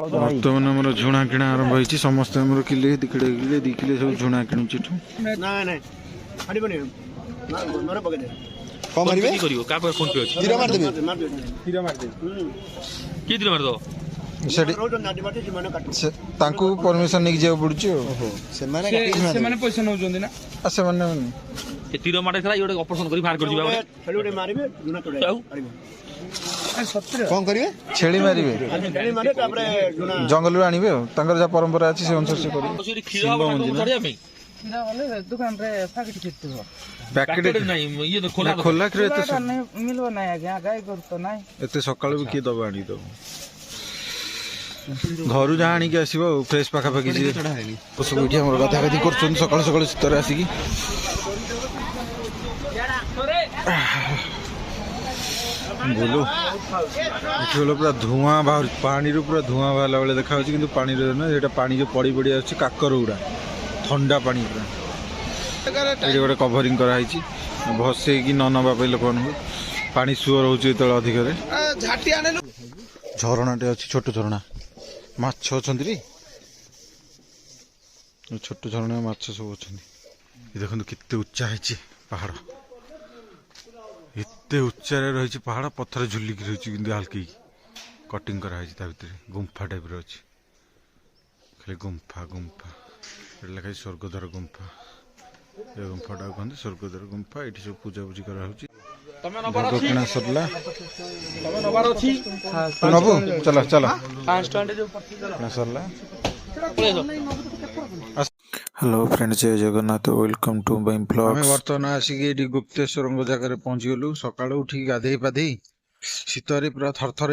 बर्तमान आम झुणा किणा आरंभ होती समस्त किले दिखड़े किले दी किले सब झुणा किणुची परमिशन नहीं जाओ पड़ुची पैसा नौ तीर मारे ऑपरेशन कर बाहर कर कौन करिए छेली मारिबे जंगल आनिबे जहाँ परंपरा अच्छी से अनुसार से करिए दुकान रे पैकेट खोला मिलबो ना आज्ञा गाय गोर तो ना एते सकाळु भी किए दबा आनी दब घर जहाँ आनिक आसो फ्रेश पाखापाखि सब ये गधा गधी कर सकाल सकाल शीतर आसिक बोलो ये पूरा धुआं बाहर पानी पूरा धुआं बाहर बेले देखा कि पानी ना पानी जो पड़ी पड़ी आस काकर गुड़ा ठंडा पानी पूरा ये गोटे कभरिंग कराई भसे कि न नवाप लोक पानी सुअर हो अधिक झरणाटे अच्छी छोट झरणा माछ अच्छा छोट झरणा माछ सब अच्छा देखो केते उच्चा है पहाड़ एते उच्चा रही पहाड़ पत्थर झुलिक रही हल्की कटिंग कराई भितर गुंफा टाइप अच्छी खाली गुंफा गुंफा लिखाई स्वर्गद्वार गुंफा ये गुंफाटा कहते स्वर्गद्वार गुंफा ये सब पूजा पूजी करा किना सरला नबू चल चल सरला। हेलो फ्रेंड्स जय Jagannath welcome to my blog. आम बर्तमान आसिक गुप्तेश्वर जगह पहुंची गलु सकाल उठी गाधे पाधे शीतर पूरा थरथर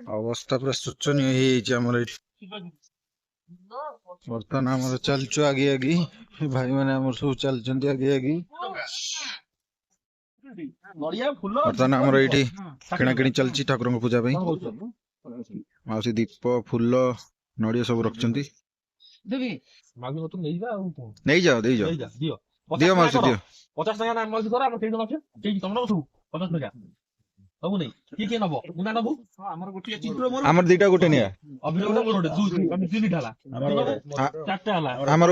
अवस्था पूरा शोचनीय आमर बर्तमान आम चलचु आगे आगे भाई मैंने सब चलते आगे आगे बर्तमान आमर ये किणाकिणी चलती ठाकुर पूजा मौसी दीप फूल नड़िया सब रखी नहीं जाओ दे जाओ दियो मौसी दियो 50 टका ना मौसी करा हम ट्रेन नछ देई तुम नबो 50 टका अब नहीं की नबो मुना नबो हमर गोटी चित्र मोर हमर दीटा गोटे निया अभी गोटे हम तीन ढाला चारटा हला हमर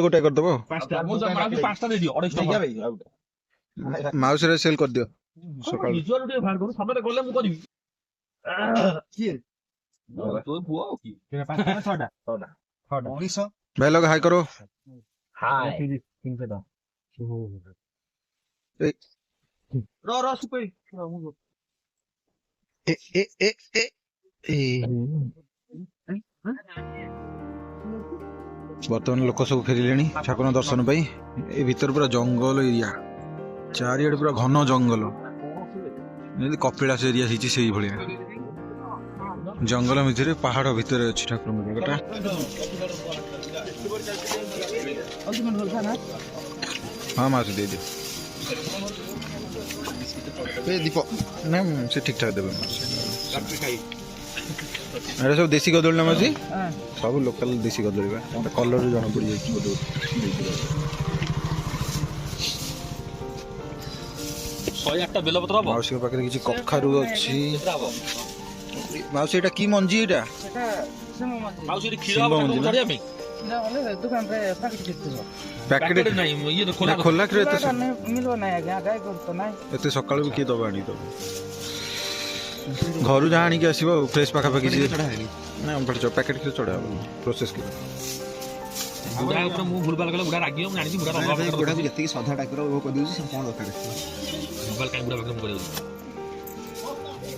गोटे कर दबो पांचटा मो माउसी पांचटा दे दियो 250 टका भाई माउसी रे सेल कर दियो सकाळ निजर उठे भार करू सबरे गले मु करबी की तो बुआ की के पांचटा छटा भाई लोग हाय करो हाय रो सुपे ए ए ए ए बर्तमान लोक सब फेरिले ठाकुर दर्शन पाई ए भीतर पूरा जंगल एरिया चारिआडे पूरा घन जंगल कपिलास एरिया से भाया जंगल भितर पहाड़ भितर अच्छी ठाकुर जगटा हाँ मास दे दे दीप ना से ठीक ठाक देवे अरे सब देसी कदली ना मासी सब लोकल देसी कदली कलर जना पड़ जाए माउसी पाखे किसी कखारू अच्छी माउसी एटा की मंजी एटा माउसी खीरा चढ़िया में दुकान रे पैकेट खोला मिलबो ना आज्ञा गाय गोर तो ना एते सकाळ भी किए दबा आनी दब घर जहाँ आनिक आसो फ्रेश पाखापाखि ना पैकेट क्षीर चढ़ा प्रोसेस बुढ़ा ऊपर मु भूलभाल कले बुढ़ा रागियो मैं जानि बुढ़ा बुढ़ा जति सधा टाइप रो को दिउ से कोन दरकार भूलभाल काई बुढ़ा बकम करे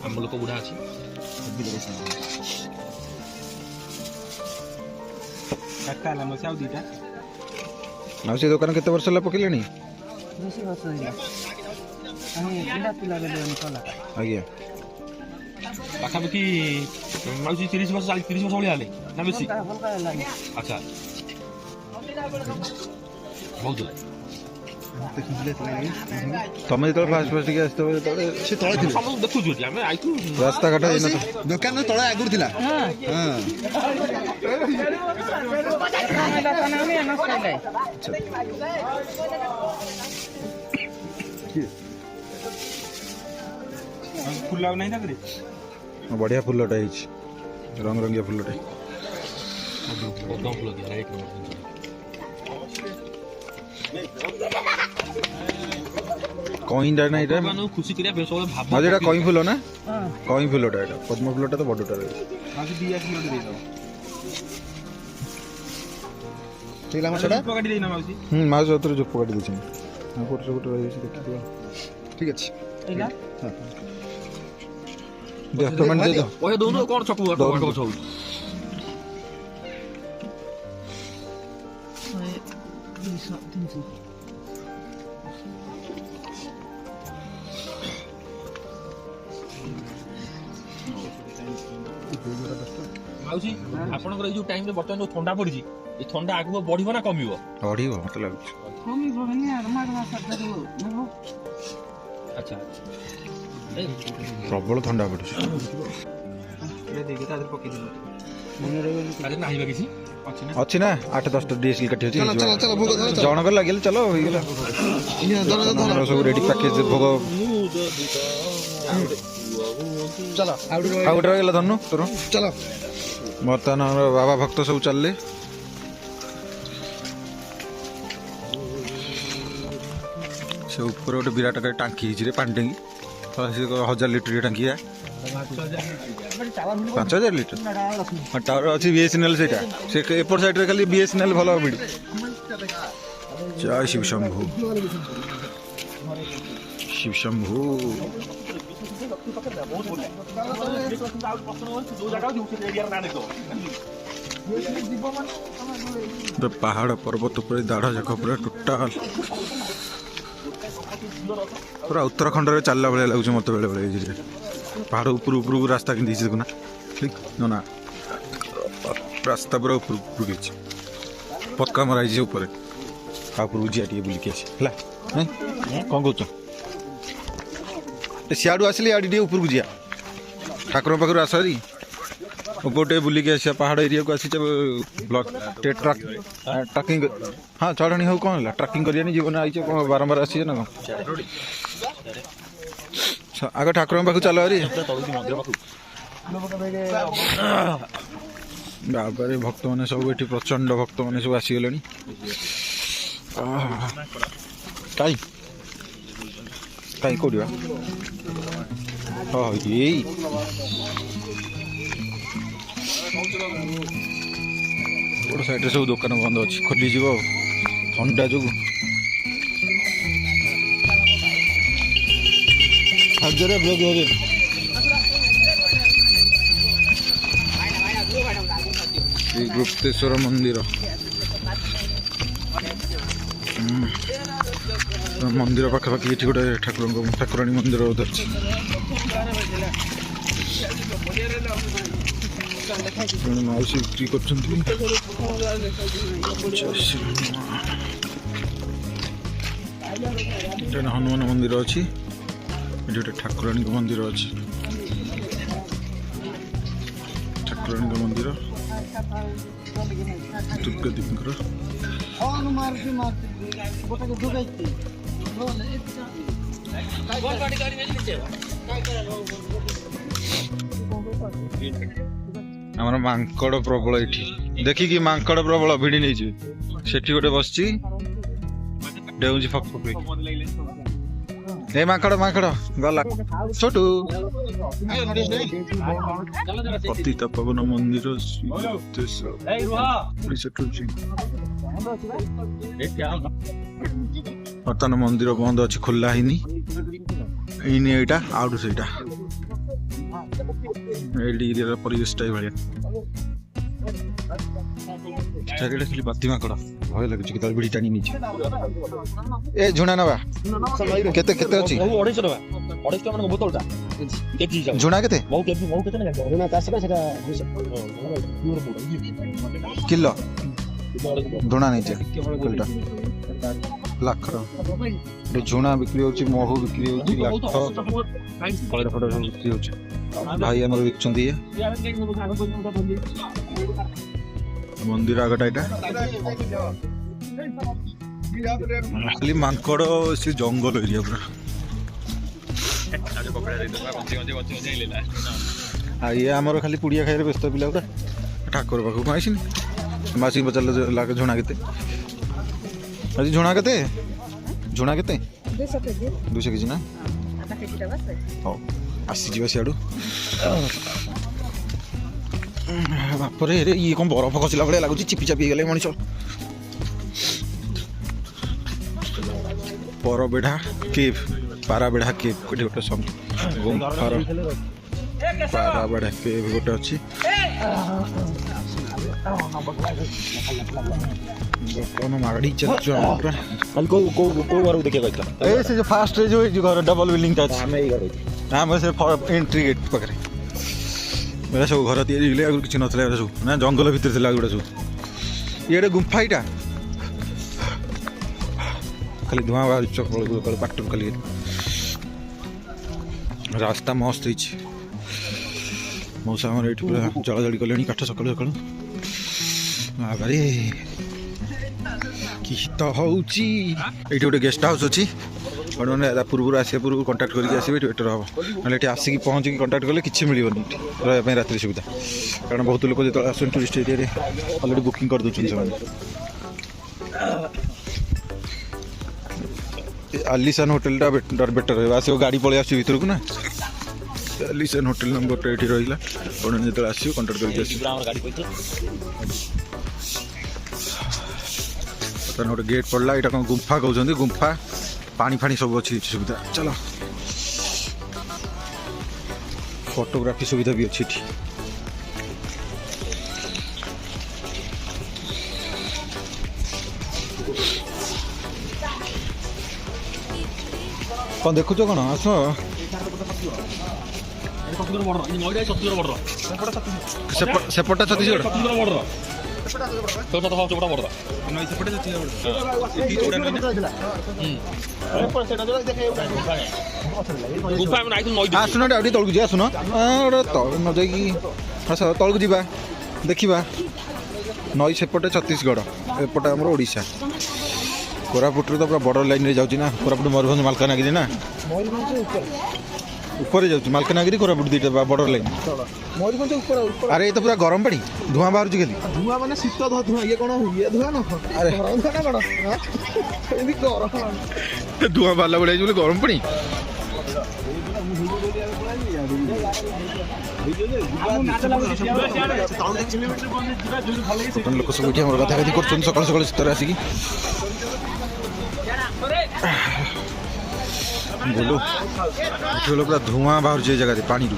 हम लोग बुढ़ा अछि काका ला मसाउ दीटा माउसी दुकान केते वर्ष ला पकिलेनी 20 वर्ष होला हम पिला पिला बेले निकला आज्ञा पाखापाखि माउसी 30 वर्ष 30 वर्ष भलिया ले ना बेसी अच्छा बहुत तुम जो फास्ट फास्ट के आसते से तळे थिले सब देखु जोटी हमें आइतु रास्ता घाट दुकान में तळे आगुर थिला हां बढ़िया फुलटा ହେଇଛି रंग रंगिया फुलटा ପଦ୍ମ ଫୁଲ ଦିଆ ଏକ ନମ୍ବର कईटा ना एटा ମାନଙ୍କୁ ଖୁସି କରିବା ପାଇଁ ସବୁବେଳେ ଭାବ हाँ जेटा कई फुल ना कई फुलटा एटा पद्म फुलटा तो बड़टा रही ठीक है सेटा माउस अतर जो पकड़ देछन हां कोट रही देखि दियो ठीक अछि एला देख पेमेंट दे दो ପଇସା ଦଉନୁ କଣ ଛକୁ ଦଉନୁ। ଗଛ ହଉଛି ମାଉସୀ ଆପଣଙ୍କର ଏଇ ଯୋଉ ଟାଇମରେ ବର୍ତ୍ତମାନ ଯୋଉ ଥଣ୍ଡା ପଡିଛି ଏ ଥଣ୍ଡା ଆଗକୁ ବଢିବ ନା କମିବ बढ़ियो मत लागुछ कमी बहनी मार मास करू नो ଆଚ୍ଛା प्रबल ठंडा पड़छ କାଲି ନାହିବା କିଛି अछि ना 8-10 डीएसएल काटी अछि चलो चलो चलो भोग धर जण कर लागिल चलो होई गेला ये धर धर हमरा सब रेडी पैकेज भोग चलो आउट रह गेला धन्नु तोर चलो बर्तमान हमर बाबा भक्त सब चलले से ऊपर गोटे विराट का टांकी हिच रे पानी टांकी तो से 1000 लीटर टांकी है 5000 लीटर हाँ टावर अच्छी बीएसएनएल से एपट साइड खाली बीएसएनएल भल बिड़ी जय शिव शंभु शिव शंभु पहाड़ पर्वत पूरा दाढ़ जाक पूरा टोटाल पूरा उत्तराखंड रे चलला बेले लागुछ मत बेले बेले पहाड़ ऊपर ऊपर रास्ता कि देखना ठीक ना रास्ता पूरा ऊपर ऊपर पक्का मराई ऊपर ऊपर जिया टे बुलिक है कौन कौच सियाड़ू आसिले आड़ी टे ऊपर जिया ठाकुर पाखर आस हारी ऊपर बुलिक आसा पहाड़ एरिया को आसी ब्लॉक ट्रैकिंग हाँ चढ़णी हो कौन है ट्रैकिंग करिया जीवन आई बारंबार आसी ना कौन आगे ठाकुर पाखु चल हरी बाबारे भक्त मैंने सब ये प्रचंड भक्त मैंने सब आसीगले कई कई कौटी हाँ ये गोटे साइड सब दुकान बंद अच्छी खोली ठंडा जो श्री गुप्तेश्वर मंदिर मंदिर पाखापाखि ये गोटे ठाकुराणी मंदिर अच्छी माउसी बिक्री कर हनुमान मंदिर अच्छी गोटे ठाकुराणी मंदिर अच्छी ठाकुराणी मंदिर दुर्गा देवी आमर मांकड़ प्रबल ये देखिकी मांकड़ प्रबल भिड़ी नहीं से गोटे बस डेउची फक फक ए मांकड़ मांकड़ गला छोटू पतित पवन मंदिर बर्तमान मंदिर बंद अच्छी खोला ही यहाँ आउट से परिवेश भाया चारिटा खाली बाती माकड़ भय लगे कि भिड़ी टाणी नहीं ए झुणा नवा केते केते अछि 250 टका 250 टका माने बोतलटा केजी जा झुणा केते बहु केजी बहु केते ना झुणा 400 सेटा 200 किलो झुणा नहीं किलोटा लाख झुणा बिक्री होची महू बिक्री होची लाख फड़ फड़ बिक्री होची भाई हमर बिकचंदी मंदिर आगटा एटा खाली मांकड़ से जंगल एरिया पूरा ये आमर खाली पुड़िया खाइबार व्यस्त पिला गुड़ा ठाकुर पाखु कहीं आसनी मासी पचार झुणा के आज झुणा के झुणा के 200 केजी ना हाँ आसीज सियाड़ू बापर ये कौन बरफ खसला भाई लगुच चिपी चापी गले मनीष परबेढ़ा केव पाराबेढ़ा केव गोटे गोटे गुम्फार पाराबेढ़ा केव गोटे अच्छी मागड़ी चलचु देखिए फास्ट जो घर डबल बिल्डिंग आम से एंट्री गेट पाखे मेरा सब घर तैयारी आगे किसी ना सब ना जंगल भितर थी गुड़ा सब ये गुम्फा यहाँ खाली धुआं बाहर पाट खाली रास्ता मस्त हो मौसा ये पूरा जलाजली कले काठ सका सका बाबे कि तो हूँ ये गोटे गेस्ट हाउस अच्छी मैंने पूर्व आसा पूर्व कंटाक्ट करके आसबे बेटर हम ना आसिक पहुँचिक कंटाक्ट कले कि मिलनी रहा रात्रि सुविधा कारण बहुत लोग जो आस टूरिस्ट एरिया अलरेडी बुकिंग कर दूसरी आलिशान होटेल बेटर रहा आस गाड़ी पलि आस भर को ना आलिशान होटेल नंबर ये रहा जो आस कंटाक्ट करके गोटे गेट पड़ा यहाँ कौन गुम्फा कहते गुम्फा पानी फानी सब अच्छी सुविधा चलो फोटोग्राफी सुविधा भी अच्छी कौन देखुच कौन आस सेपटा छत्तीसगढ़ आसुन तौक जी आसुन न जाकि तौक जा देखा नई सेपटे छत्तीसगढ़ एपटे आम ओडिशा कोरापुट तो पूरा बॉर्डर लाइन रे जाऊँ ना कोरापुट मयूरभंज मालकानगिरी ना ऊपर जाऊँ मालकानगिरी कोरापुट दुईटा बॉर्डर लाइन अरे ये तो पूरा गरम पानी धुआं बाहर खाली धुआं माने शीत धुआं ये कौन ये धुआं ना अरे धुआं बाहर भाई गरम पानी लोक सब ये गाधागाधि कर सकाल सकाल शीतर आसिक बोलो देखिए पूरा धुआं बाहर जगह पानी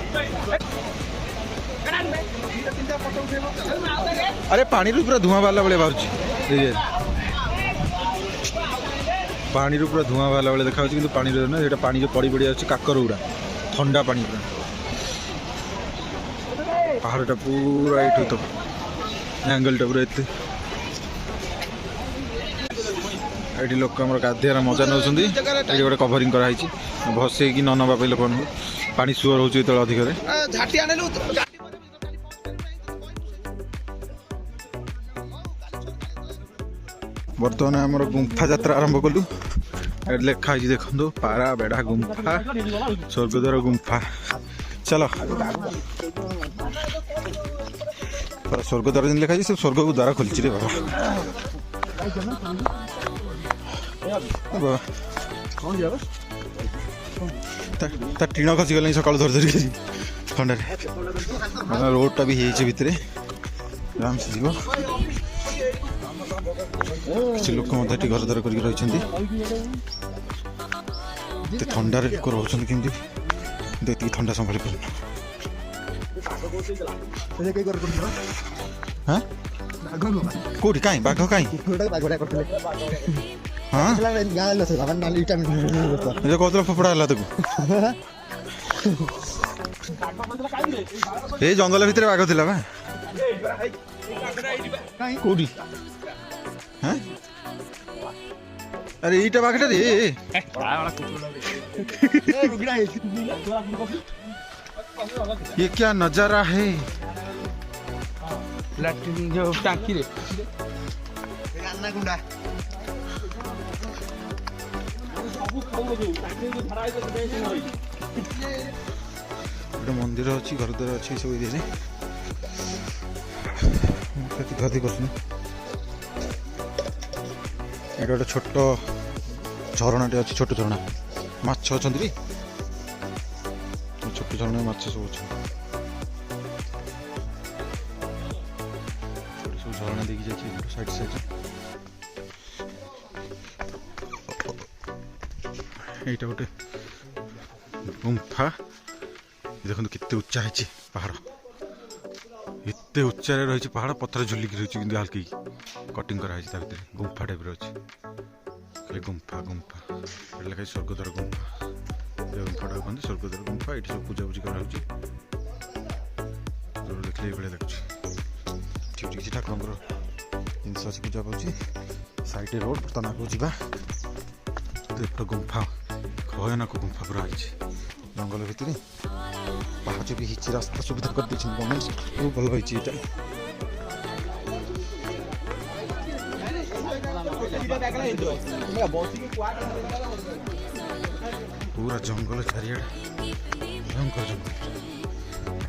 अरे पानी पूरा धुआं बाहर भाई बाहर पानी पूरा धुआं बाहर भाई देखा कि पानी ना ये पानी जो पड़ी पड़ी अच्छे काकर गुड़ा ठंडा पानी पूरा पहाड़टा पूरा ये तो एंगलटा पूरा एत ये लोक गाधियार मजा नौ गोटे कभरिंग कराई भसे कि न नवा लोक पानी सुअर हो अधिक बर्तमान आमर गुम्फा यात्रा आरंभ कलु लिखाई देखो पारा बेढ़ा गुम्फा स्वर्गद्वार गुम्फा चलो स्वर्गद्वार जिन लिखाई सब स्वर्ग को द्वारा खोली रे बाबा टीण खसी गल सका धर धरिक ठंडा रोडटा भी भितर आराम से जीव किसी लोक घर द्वार कर ठंडार लोक रोचन केमती ठंडा संभाली पार कौटी कहीं बाघ कहीं हाँ कहते फोपड़ा है ये जंगल भितर बाघ थी कौटी हाँ अरे यहीटा बाघटा रे ये क्या नजारा है जो टांकी रे ଗୋଟେ ମନ୍ଦିର ଅଛି, ଘର ଦ୍ୱାର ଅଛି ସବୁ ଏରିଆରେ। ଗାଧି କରୁଛନ୍ତି। ଏଇଟା ଗୋଟେ ଛୋଟ ଝରଣାଟେ ଅଛି, ଛୋଟ ଝରଣା। ମାଛ ଅଛନ୍ତି, ଛୋଟ ଝରଣା ମାଛ ସବୁ ଅଛନ୍ତି। ସବୁ ଝରଣା ଦେଇକି ଯାଇଛି ସାଇଡ୍ ସାଇଡ୍। এইটা ଗୋଟେ ଗୁମ୍ଫା। ଦେଖନ୍ତୁ କେତେ ଉଚ୍ଚା ହେଇଛି ପାହାଡ଼, ଏତେ ଉଚ୍ଚାରେ ରହିଛି ପାହାଡ଼, ପଥର ଝୁଲିକି ରହିଛି କିନ୍ତୁ ହାଲକି କଟିଂ କରାହେଇଛି ତା ଭିତରେ। ଗୁମ୍ଫା ଟାଇପ୍ର ଅଛି, ଖାଲି ଗୁମ୍ଫା ଗୁମ୍ଫା। ଏଠି ଲେଖା ହେଇଛି ସ୍ୱର୍ଗଦ୍ୱାର ଗୁମ୍ଫା। ଏ ଗୁମ୍ଫାଟାକୁ କହନ୍ତି ସ୍ୱର୍ଗଦ୍ୱାର ଗୁମ୍ଫା। ଏଠି ସବୁ ପୂଜାପୂଜି କରାହେଉଛି। ଦେଖିଲେ ଏଇଭଳିଆ ଲାଗୁଛି। ଏଠି କିଛି ଠାକୁରଙ୍କର ଜିନିଷ ଅଛି, ପୂଜା ପାଉଛି। Side road. ବର୍ତ୍ତମାନ ଆଗକୁ ଯିବା। ଏପଟ ଗୁମ୍ଫା, ଭୟାନକ ଗୁମ୍ଫା ପୁରା ହେଇଛି ଜଙ୍ଗଲ ଭିତରେ। ପାହାଚ ବି ହେଇଛି, ରାସ୍ତା ସୁବିଧା କରିଦେଇଛନ୍ତି ଗଭର୍ଣ୍ଣମେଣ୍ଟ। ସବୁ ଭଲ ହେଇଛି ଏଇଟା। ପୁରା ଜଙ୍ଗଲ ଚାରିଆଡ଼େ, ଭୟଙ୍କର ଜଙ୍ଗଲ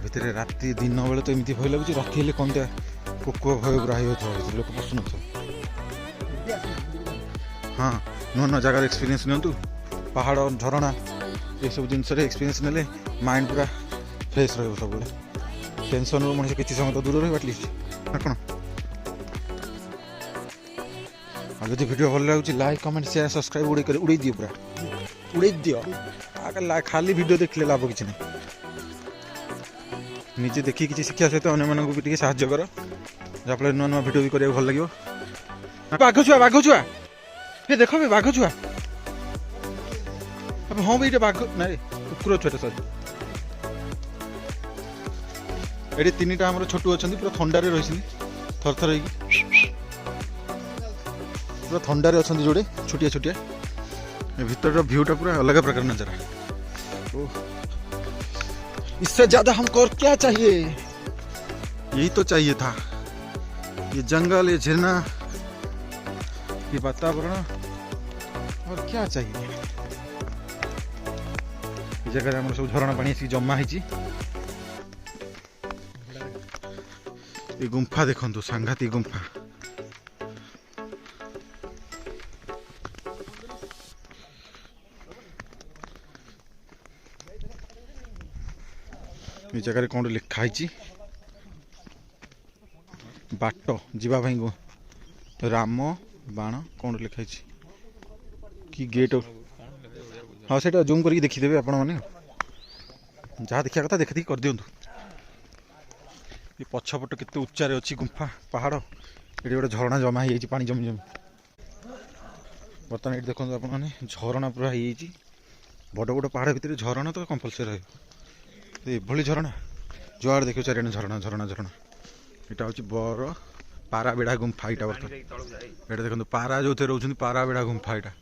ଭିତରେ। ରାତି ଦିନ ବେଳେ ତ ଏମିତି ଭୟ ଲାଗୁଛି, ରାତି ହେଲେ କଣଟା ପୋକ ଭୟ ପୁରା ହେଇଯାଉଥିବ ଭିତରେ, ଲୋକ ପଶୁନଥିବ। ହଁ, ନୂଆ ନୂଆ ଜାଗାର ଏକ୍ସପିରିଏନ୍ସ ନିଅନ୍ତୁ। ପାହାଡ଼, ଝରଣା ଏସବୁ ଜିନିଷରେ ଏକ୍ସପିରିଏନ୍ସ ନେଲେ ମାଇଣ୍ଡ ପୁରା ଫ୍ରେଶ୍ ରହିବ ସବୁବେଳେ। ଟେନସନ୍ରୁ ମଣିଷ କିଛି ସମୟ ତ ଦୂର ରହିବ ଆଟଲିଷ୍ଟ, ନା କ'ଣ? ଆଉ ଯଦି ଭିଡ଼ିଓ ଭଲ ଲାଗୁଛି ଲାଇକ୍, କମେଣ୍ଟ, ସେୟାର, ସବସ୍କ୍ରାଇବ୍ ଉଡ଼େଇ ଦିଅ, ପୁରା ଉଡ଼େଇ ଦିଅ। ଖାଲି ଭିଡ଼ିଓ ଦେଖିଲେ ଲାଭ କିଛି ନାହିଁ। ନିଜେ ଦେଖିକି କିଛି ଶିଖିବା ସହିତ ଅନ୍ୟମାନଙ୍କୁ ବି ଟିକେ ସାହାଯ୍ୟ କର, ଯାହାଫଳରେ ନୂଆ ନୂଆ ଭିଡ଼ିଓ ବି କରିବାକୁ ଭଲ ଲାଗିବ। ବାଘ ଛୁଆ, ବାଘ ଛୁଆ, ଏ ଦେଖ ବେ ବାଘ ଛୁଆ। ହଁ ଭାଇ, ଏଇଟା ବାଘ ନାଇଁ, କୁକୁର ଛୁଆଟା ସରି। ଏଠି ତିନିଟା ଆମର ଛୋଟୁ ଅଛନ୍ତି, ପୁରା ଥଣ୍ଡାରେ ରହିଛନ୍ତି, ଥରଥର ହେଇକି ପୁରା ଥଣ୍ଡାରେ ଅଛନ୍ତି ଯୋଡ଼େ ଛୋଟିଆ ଛୋଟିଆ। ଏ ଭିତରର ଭ୍ୟୁଟା ପୁରା ଅଲଗା ପ୍ରକାର ନଜାରା। इससे ज्यादा हमको और क्या चाहिए? यही तो चाहिए था, ये जंगल, ये झरना, ये वातावरण, और क्या चाहिए? ये जगह हम सब झरणा पानी आसी जमा है। ये गुंफा देखो, सांघातिक गुंफा। ये जगह कौन लिखाई बाट जीवा भाई राम बाण कौन लिखाई कि गेट। हाँ, से जूम करके देखीदे आपण मैंने, जहाँ देखा कथा देखा देखी कर दिंतु। ये पछपट केते उच्चारे अच्छी गुंफा, पहाड़। ये गोटे झरणा जमा हो पानी जमी जमी। बर्तमान ये देखो आप झरणा पूरा हो बड़ बड़ पहाड़ भितर झरणा तो कंपलसरी रही झरणा जुआड़ देखो चार झरणा झरणा झरणा। यहाँ हूँ बर पाराबेड़ा गुंफा। यहाँ बर्तमान ये देखो पारा जो रोच पाराबेड़ा गुंफा। यहाँ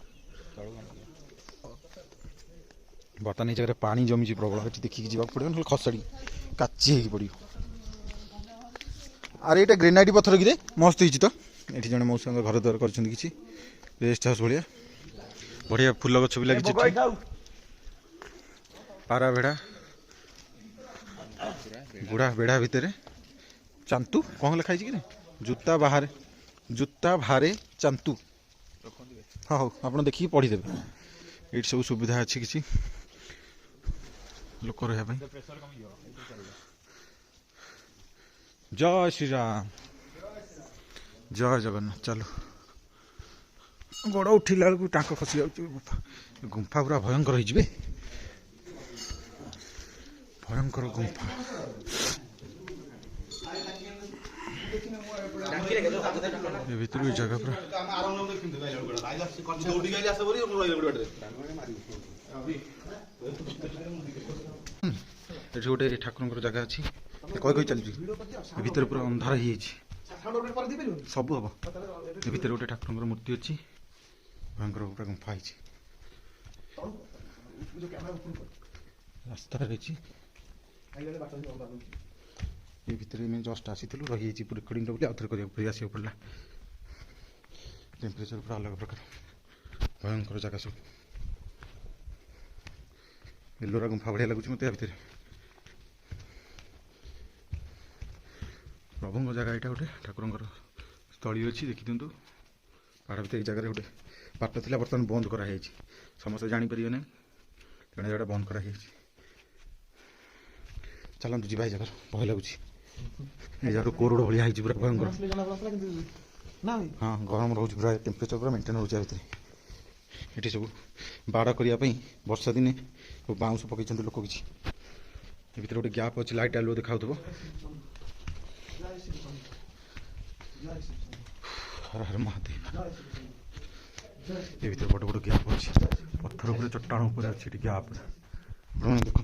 बर्तमान ये जगह पानी जमी प्रबल, देखिए जावाक पड़ो ना खसड़ी काची पड़ो। अरे ये ग्रेनाइट पत्थर कि मस्त हो तो। ये जन मौसा घर द्वार कर रेस्ट हाउस भाया बढ़िया फूल गछ भी लगी। पाराबेड़ा बुढ़ा बेड़ा भितर चांतु कौन लिखाई कि जूता बाहरे चांतु। हाँ हाँ, आप देखिए पढ़ीदे। ये सब सुविधा अच्छी किसी लोक रहा। जय श्री राम, जय जगन्नाथ। चलो गोड़ उठिला बेलू टाँक खसी जा। गुंफा पूरा भयंकर हो, भयंकर गुंफा। ये भीतर भी जगह पूरा गोटे ठाकुर जगह अच्छी कही चलती भीतर पूरा अंधार हो सब हम। ये भीतर गोटे ठाकुर मूर्ति अच्छी भयंकर पूरा गुंफा है। रास्ता रही ये भीतर जस्ट आसी रही रिकॉर्डिंग आउे कर आस पड़ा। टेम्परेचर पूरा अलग प्रकार भयंकर जगह सब। एलोरा गुंफा बढ़िया लगुच मत। भितर प्रभु जगह यहाँ गोटे ठाकुर स्थली अच्छी देखी दिंतु पहाड़ भीतर जगह गोटे बाट था बर्तमान बंद कराई समस्त जापर ना तेणु जगह बंद कराई चलतु जी भाई जगह भय लगुच ये जगह कोरोड़ भाया है पूरा भयंकर हाँ गरम रोज पूरा टेम्परेचर पूरा मेंटेन हो भितर ये सब बाड़ करने वर्षा दिने बाउंश पकई लोक किसी भर गोटे गैप अच्छी लाइट आलुओ देखा हर हर महादेव ये भर बड़ बड़ गैप अच्छी पत्थर उपर चट्टाण उपर अच्छी गैप देखो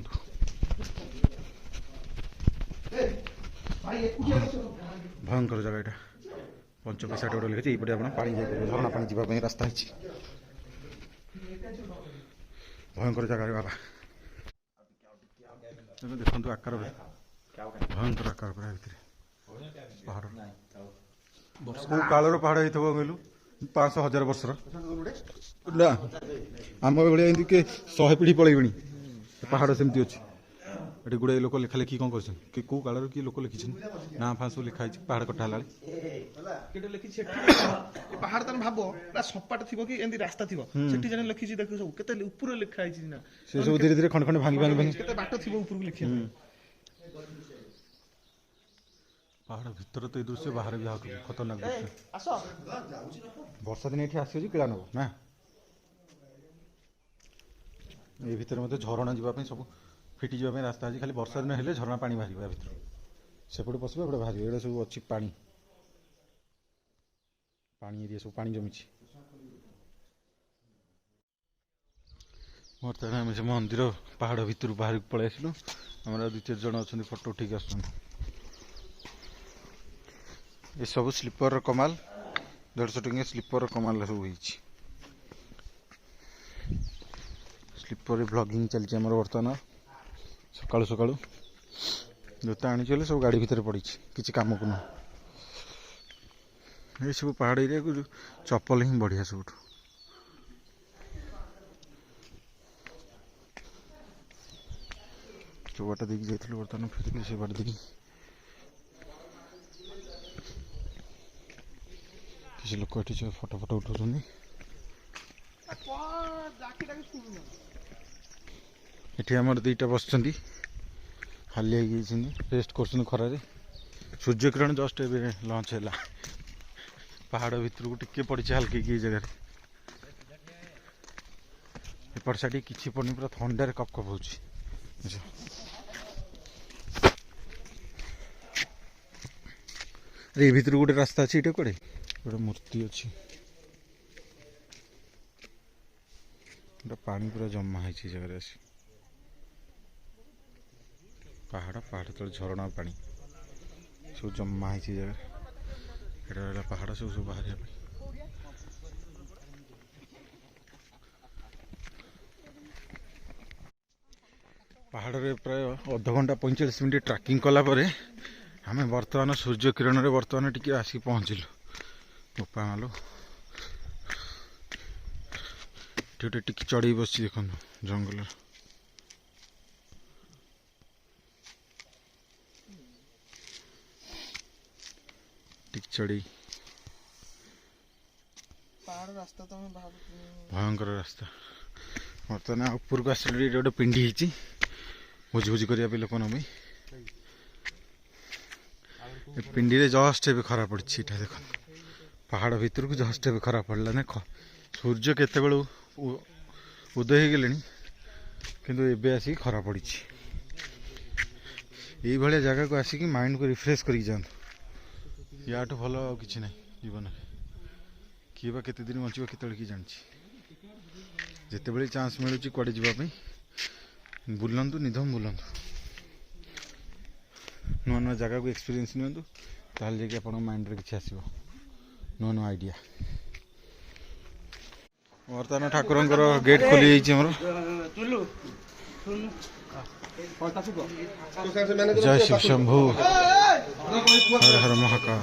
भयंकर जगह यहाँ पंचपेसा गोटे लिखी ये आप पा झरणा पा जावाई रास्ता है भयंकर जगह बाबा देखो आकार भयंकर आकार पूरा भितर पहाड़ कौ कालर पहाड़ होता कहलु 500,000 वर्षर ना आम भाया एमती किए 100 पीढ़ी पलैबे पहाड़ सेमती अच्छी ये गुड़ाई लोक लेखा लेखि कौन कर कौ कालर किए लोक लिखी ना फा सब लिखाई पहाड़ कटा पहाड़ तन भाव सपाट थी कि एमती रास्ता थी जन लिखी देख सब केते ऊपर लिखाई ना से सब धीरे धीरे खंड खंड भांगी भांगी भांगी केते बाट थी ऊपर लिखि पहाड़ भीतर तो ये दृश्य बाहर भी आउट खतरनाक दृश्य वर्षा दिन ये आसी किला नब ना ये भीतर मत झरणा जावाई सब फिटी जावाई रास्ता अच्छी खाली वर्षा दिन हेले झरणा पानी बाहर या भीतर सेपटे पशे एपटे बाहर ये सब अच्छी पानी पानी एरिया सब पानी जमी बर्तमान आम से मंदिर पहाड़ भितर बाहर पलि आसलु आम 2-4 जन अच्छा फोटो उठिक आस ये सब स्लीपर कमाल 150 टंकिया स्लीपर कमाल सब स्लीपर ब्लॉगिंग चलती आम बर्तमान सका सका जोता आनी सब गाड़ी भितर पड़ी किसी कम को ना ये सब पहाड़ एरिया को चप्पल ही बढ़िया सब जो बाटा देखी जाइए बर्तमान फिर से बाट देखी किसी लोक ये फोटो फोटो उठाऊँ ये आम 2टा बस हालिया रेस्ट कर खरारे Surya Kiran just a lunch है पहाड़ भीतर को टिके पड़ी हल्के की जगह एपट साइड किसी पड़नी पूरा थंडार कप कप हो भीतर गोटे रास्ता अच्छी ये कड़े गोटे मूर्ति अच्छी पानी पूरा जमा है जगह आसी पहाड़ पहाड़ तले झरणा पानी सब जमा है जगह ये पहाड़ सब सब बाहर पहाड़ रे प्राय अध घंटा 45 मिनट ट्रैकिंग कलापर आम बर्तमान सूर्य किरण रे बर्तमान टी आसिक पहुँचलु बोपा मालो गोटे टी चढ़ी बस देख जंगल टिक चढ़ी रास्ता तो भयंकर रास्ता बर्तमान ऊपर को आस गोटे पिंडी होती भोजी करने लोक नई पिंडी रे जस्ट ए खरा पड़ी देख पहाड़ भीतर को जस्ट ए खरा पड़ा ना सूर्य केते बेलू उदय हो गले किंतु एबे आसिक खरा पड़ी ये भाया जगह को आसिक माइंड को रिफ्रेश कर जातु या भल कि ना जीवन किए बा केते दिन बचो केत कि जानी जिते बड़े चांस मिलूँ कड़े जावाई बुलंतु निधम बुलंतु नुआ नुआ जगह को एक्सपीरियंस नियंतु ताल जाके आपन माइंड रे किछि आसीबो नुआ नुआ आइडिया बर्तमान ठाकुरंकर गेट खोली जाइछि हमर जय शिव शंभु हर हर महाकाल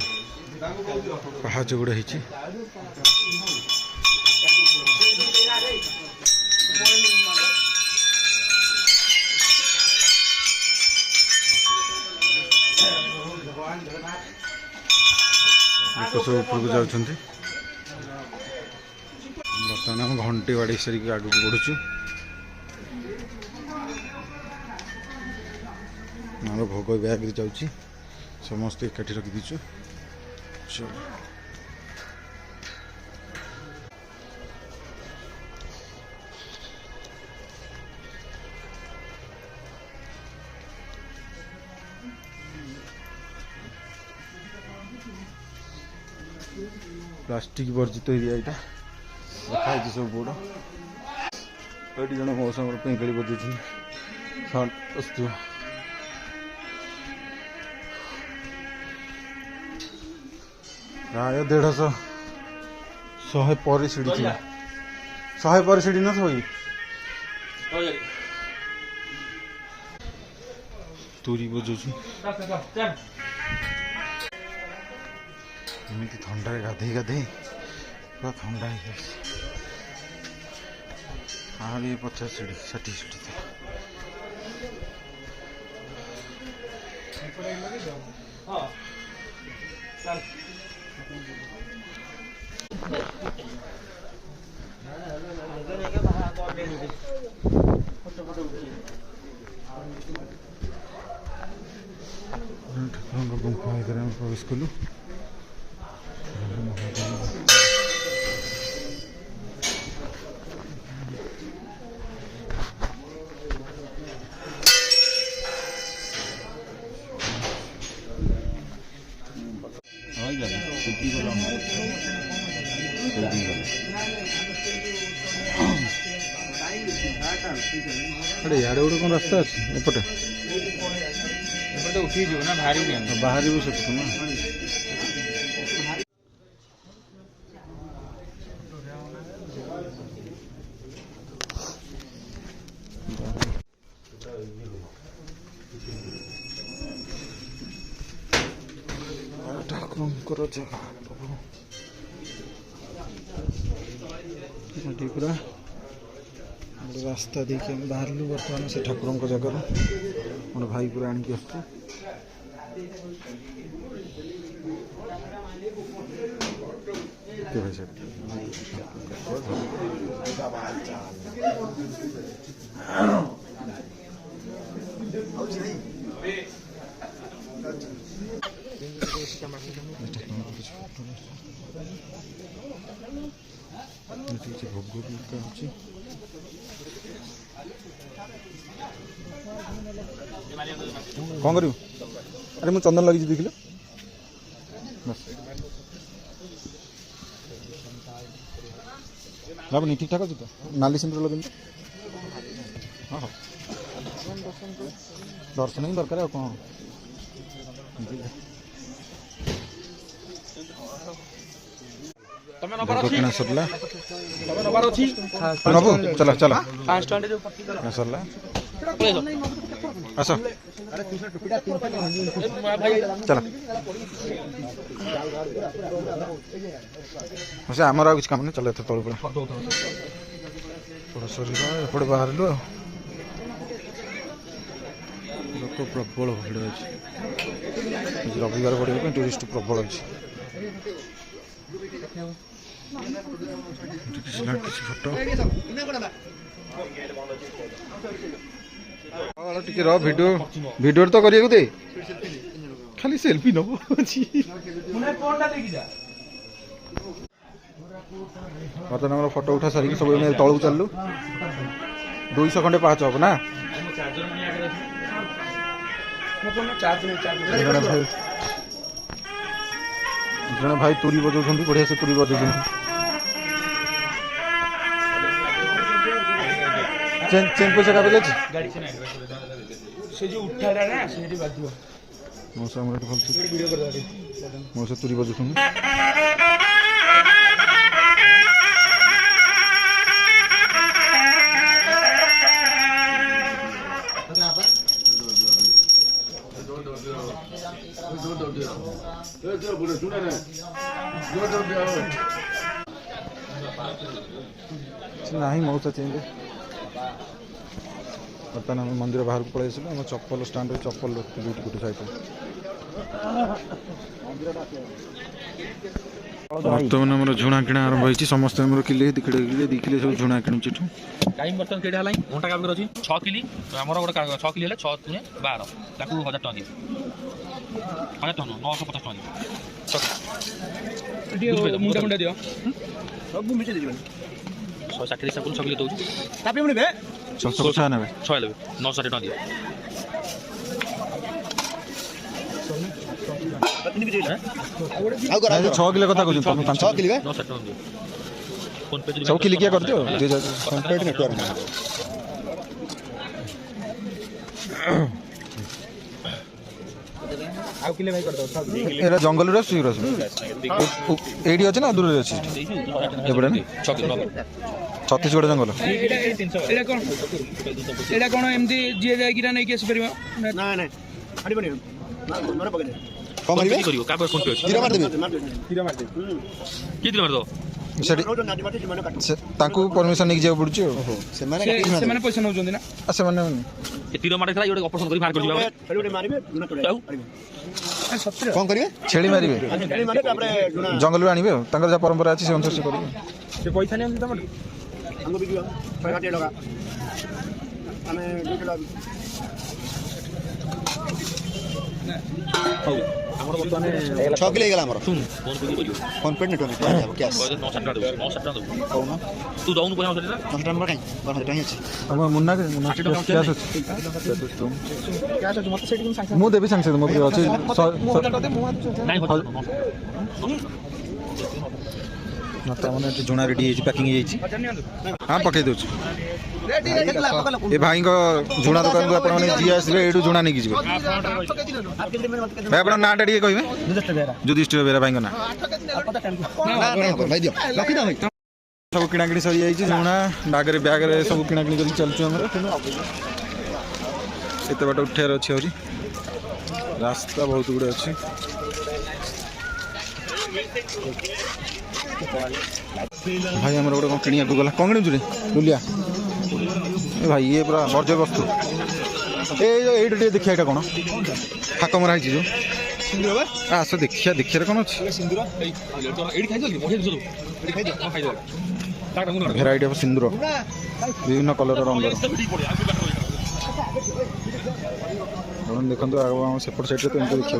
पहाड़ गुड़े होइछि ଲୋକ ସବୁ ଉପରକୁ ଯାଉଛନ୍ତି। ବର୍ତ୍ତମାନ ଆମ ଘଣ୍ଟି ବାଡ଼େଇ ସାରିକି ଆଗକୁ ବଢ଼ୁଛୁ। ଆମର ଭୋଗ ବ୍ୟାଗରେ ଯାଉଛି, ସମସ୍ତେ ଏକାଠି ରଖିଦେଇଛୁ। ଚଲ प्लास्टिक वर्जित एरिया यहाँ देखाई सब बोर्ड ये जन मौसम पेंकड़ी बजाऊँ साउंड आसो प्राय 150 100 पर सीढ़ी थी 100 पर सीढ़ी न थी तुरी बजाऊँ एमती थंडा गाधे गाधे पूरा थंडा हो 50 सीढ़ी 60 सीढ़ी था। ठाकुर गुंफा भितर प्रवेश कलु। अरे यार गोटे कौन रास्ता अच्छे एपटे उठी ना बाहर भी सकते ना ठाकुर जगह पूरा रास्ता देखिए हम बाहर बर्तमान से ठाकुर जगह मोर भाई पूरा आणिक भोग कौन करू अरे मुझे चंदन लगी देख लाभनी ठीक ठाक अच्छे तो नाली सिंदूर लगे हाँ हाँ दर्शन ही दरकार कौन किना सरला नबू चला चला सरला आस चला से आमर आ किसी काम नहीं चल तल पड़ा शरीर एपटे बाहर लोक प्रबल भिड़ अच्छे रविवार पड़े टूरिस्ट प्रबल अच्छे फोटो टे वीडियो वीडियो तो करिए दे खाली सेल्फी नब बर्तमान फोटो उठा सारिक सब तलू चलू 200 खंडे पाँच हम ना जड़े भाई तुरी बजाऊँ बढ़िया से तुरी बजाऊँ चेन पैसा का मौसा मौसा तुरी बजाऊँ नहीं मौसा चेंज बर्तमान आम मंदिर बाहर को पलैस चप्पल स्टाण्ड चप्पल रखी गोटे साइड बर्तमान आम झुणा किणा आरंभ होती समस्त किले 2 किले सब झुणा किणुची टाइम बर्तन केड़ा हलाई घंटा काम अछि 6 किलो हमर गोटे 6 किलो हेले 6 3 12 ताकू 1000 टका दियो 1000 टका 950 टका दियो मुंडा मुंडा दियो सब मिटे दिबे 160 हिसाब 6 किलो दउछु तापे मुने बे 650 नेबे 6 लेबे 960 टका दियो पत्नी भी दियो 6 किलो कथा कहू 6 किलो 960 टका दियो फोन पे सब किलो क्या करते हो एरा जंगल रे सुई रस एडी अछि ना दूर रे अछि एबडे ना 6 किलो छत्तीसगढ़ जंगल एटा कोन एमदी जे जाय गिरा नै केस परिबा ना ना आडी बनी मोर पकड़े कम करिवे करियो का फोन पे अछि हीरा मार देबे की दिन मार दो सेठी तांकू परमिशन नै जेब पड़छ से माने पैसा नौ जंदी ना से माने ए तीर मारे खला एडे ऑपरेशन करी मार कर दिबा एडे मारिबे गुना तोड़े कोन करिवे छेली मारिवे छेली मारे तापरे गुना जंगल रे आनिबे तांकर जा परंपरा अछि से अनुसार से करिवे से पैसा नै हम तमट हमको बिकियो 60 टका हमें 2 किलो हमर बर्तमान 6 किलो गेला हमर सुन फोन पे करियो फोन पे नेटवर्क जाबो कैश 960 टका दो 960 टका दो कोना तू दाउन पैसा दे 9 टका काई 12 टका अछि हम मुन्ना के कैश अछि क्या छ मत सेटिंग सांग मु देबी सांग से मो अछि नहीं होता नता माने जुणा रेडी है पैकिंग है हां पकई दउ ए भाई को जुणा दुकान को अपन माने जी आसबे एडू जुणा नै की जिवे भाई अपन नाटा डी कहबे जुदिष्ट बेरा भाई को ना भाई दियो लखी दा भाई सब किणा किणी सरी जाई जुणा बैग रे सब किणा किणी करी चलछु हमर एते बाट उठेर अछि औरी रास्ता बहुत गुडे अछि भाई हमर गोटे किणिया को गला कोन जुरे लुलिया ए भाई ये पूरा वर्ज्य वस्तु ए एडे देखिया एटा कोन फाक मरा हिजो सिंदूर बा आसो देखिया रे कोन अछि सिंदूर एडी खाइ जल्दी मोहे जल्दी एडी खाइ दे खाइ दे भेराइटी ऑफ सिंदूर विभिन्न कलर रंग देखो सेपट साइड तो देखिए